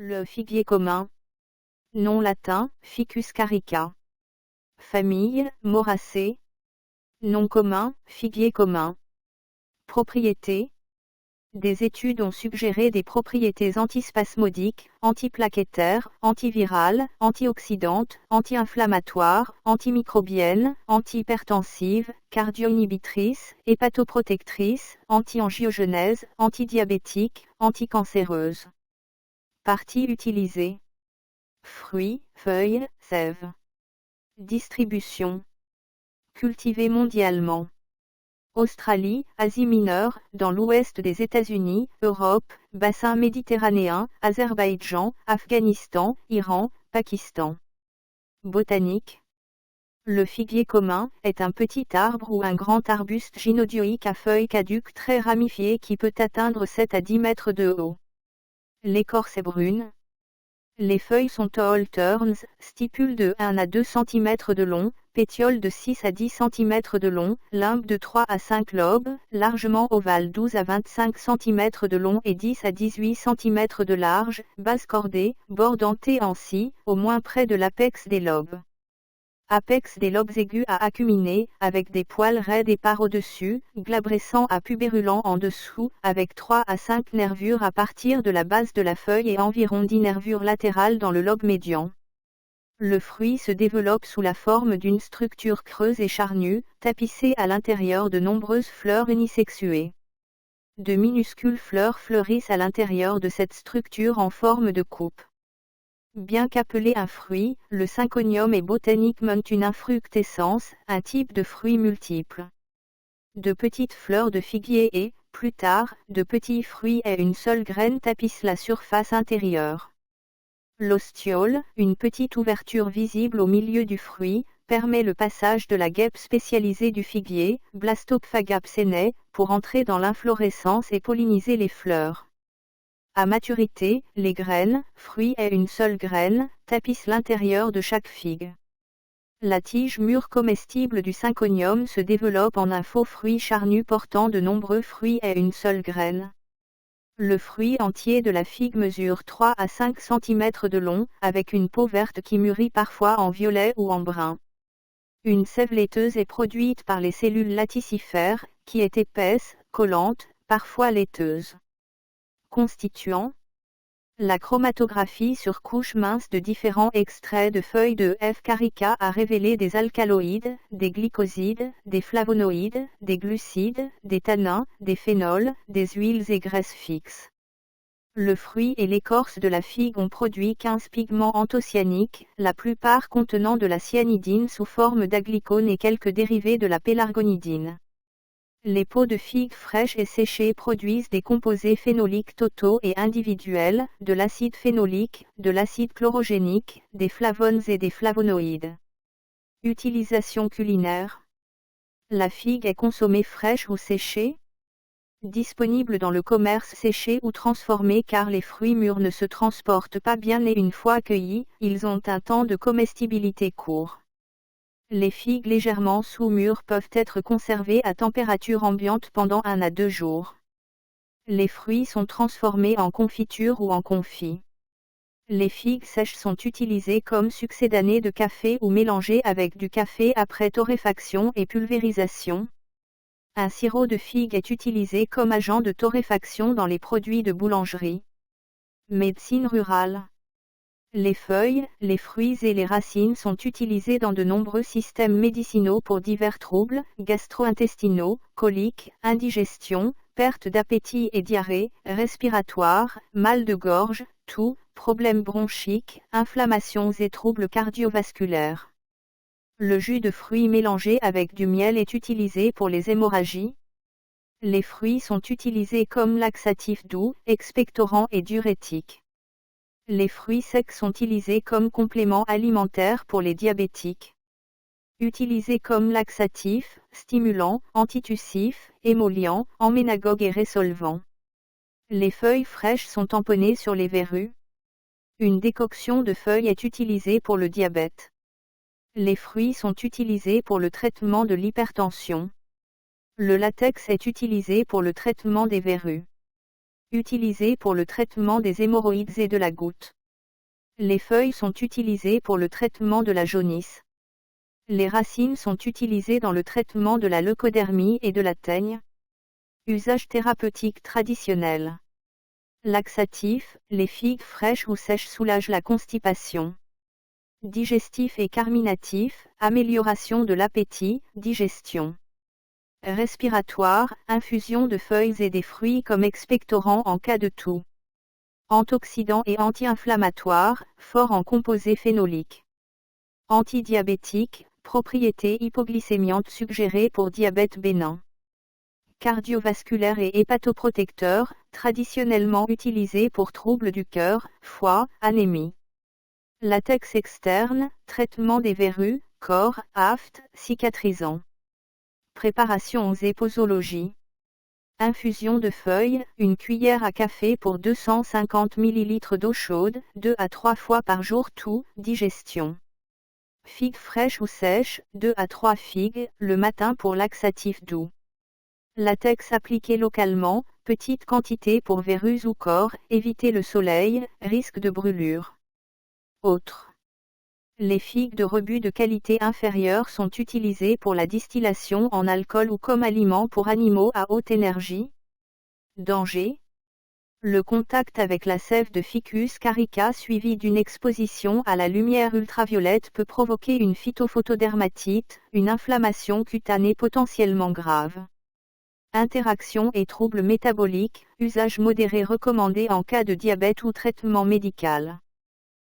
Le figuier commun. Nom latin, Ficus carica. Famille, Moracées. Nom commun, figuier commun. Propriétés. Des études ont suggéré des propriétés antispasmodiques, antiplaquettaires, antivirales, antioxydantes, anti-inflammatoires, antimicrobiennes, antihypertensives, cardio-inhibitrices, hépatoprotectrices, anti-angiogenèse, antidiabétiques, anticancéreuses. Parties utilisées. Fruits, feuilles, sève. Distribution. Cultivé mondialement. Australie, Asie mineure, dans l'ouest des États-Unis, Europe, bassin méditerranéen, Azerbaïdjan, Afghanistan, Iran, Pakistan. Botanique. Le figuier commun est un petit arbre ou un grand arbuste gynodioïque à feuilles caduques très ramifiées qui peut atteindre 7 à 10 mètres de haut. L'écorce est brune. Les feuilles sont tall turns, stipules de 1 à 2 cm de long, pétioles de 6 à 10 cm de long, limbes de 3 à 5 lobes, largement ovales 12 à 25 cm de long et 10 à 18 cm de large, base cordée, bord denté en scie, au moins près de l'apex des lobes. Apex des lobes aigus à acuminés, avec des poils raides épars au-dessus, glabrescents à pubérulents en dessous, avec 3 à 5 nervures à partir de la base de la feuille et environ 10 nervures latérales dans le lobe médian. Le fruit se développe sous la forme d'une structure creuse et charnue, tapissée à l'intérieur de nombreuses fleurs unisexuées. De minuscules fleurs fleurissent à l'intérieur de cette structure en forme de coupe. Bien qu'appelé un fruit, le synconium et botaniquement une infructescence, un type de fruit multiple. De petites fleurs de figuier et, plus tard, de petits fruits et une seule graine tapissent la surface intérieure. L'ostiole, une petite ouverture visible au milieu du fruit, permet le passage de la guêpe spécialisée du figuier, Blastophaga psene, pour entrer dans l'inflorescence et polliniser les fleurs. À maturité, les graines, fruits et une seule graine, tapissent l'intérieur de chaque figue. La tige mûre comestible du synconium se développe en un faux fruit charnu portant de nombreux fruits et une seule graine. Le fruit entier de la figue mesure 3 à 5 cm de long, avec une peau verte qui mûrit parfois en violet ou en brun. Une sève laiteuse est produite par les cellules laticifères, qui est épaisse, collante, parfois laiteuse. Constituants. La chromatographie sur couche mince de différents extraits de feuilles de F. carica a révélé des alcaloïdes, des glycosides, des flavonoïdes, des glucides, des tannins, des phénols, des huiles et graisses fixes. Le fruit et l'écorce de la figue ont produit 15 pigments anthocyaniques, la plupart contenant de la cyanidine sous forme d'aglycone et quelques dérivés de la pélargonidine. Les peaux de figues fraîches et séchées produisent des composés phénoliques totaux et individuels, de l'acide phénolique, de l'acide chlorogénique, des flavones et des flavonoïdes. Utilisation culinaire. La figue est consommée fraîche ou séchée. Disponible dans le commerce séché ou transformé car les fruits mûrs ne se transportent pas bien et une fois cueillis, ils ont un temps de comestibilité court. Les figues légèrement sous-mûres peuvent être conservées à température ambiante pendant 1 à 2 jours. Les fruits sont transformés en confiture ou en confit. Les figues sèches sont utilisées comme succédanées de café ou mélangées avec du café après torréfaction et pulvérisation. Un sirop de figue est utilisé comme agent de torréfaction dans les produits de boulangerie. Médecine rurale. Les feuilles, les fruits et les racines sont utilisés dans de nombreux systèmes médicinaux pour divers troubles, gastro-intestinaux, coliques, indigestion, perte d'appétit et diarrhée, respiratoires, mal de gorge, toux, problèmes bronchiques, inflammations et troubles cardiovasculaires. Le jus de fruits mélangé avec du miel est utilisé pour les hémorragies. Les fruits sont utilisés comme laxatifs doux, expectorants et diurétiques. Les fruits secs sont utilisés comme complément alimentaire pour les diabétiques. Utilisés comme laxatifs, stimulants, antitussifs, émollients, emménagogues et résolvants. Les feuilles fraîches sont tamponnées sur les verrues. Une décoction de feuilles est utilisée pour le diabète. Les fruits sont utilisés pour le traitement de l'hypertension. Le latex est utilisé pour le traitement des verrues. Utilisé pour le traitement des hémorroïdes et de la goutte. Les feuilles sont utilisées pour le traitement de la jaunisse. Les racines sont utilisées dans le traitement de la leucodermie et de la teigne. Usage thérapeutique traditionnel. Laxatif, les figues fraîches ou sèches soulagent la constipation. Digestif et carminatif, amélioration de l'appétit, digestion. Respiratoire, infusion de feuilles et des fruits comme expectorant en cas de toux. Antioxydant et anti-inflammatoire, fort en composés phénoliques. Antidiabétique, propriétés hypoglycémiantes suggérées pour diabète bénin. Cardiovasculaire et hépatoprotecteur, traditionnellement utilisé pour troubles du cœur, foie, anémie. Latex externe, traitement des verrues, corps, aphte, cicatrisant. Préparation et posologie. Infusion de feuilles, une cuillère à café pour 250 ml d'eau chaude, 2 à 3 fois par jour tout, digestion. Figues fraîches ou sèches, 2 à 3 figues, le matin pour laxatif doux. Latex appliqué localement, petite quantité pour verrues ou corps, éviter le soleil, risque de brûlure. Autres. Les figues de rebut de qualité inférieure sont utilisées pour la distillation en alcool ou comme aliment pour animaux à haute énergie. Danger. Le contact avec la sève de Ficus carica suivi d'une exposition à la lumière ultraviolette peut provoquer une phytophotodermatite, une inflammation cutanée potentiellement grave. Interaction et troubles métaboliques, usage modéré recommandé en cas de diabète ou traitement médical.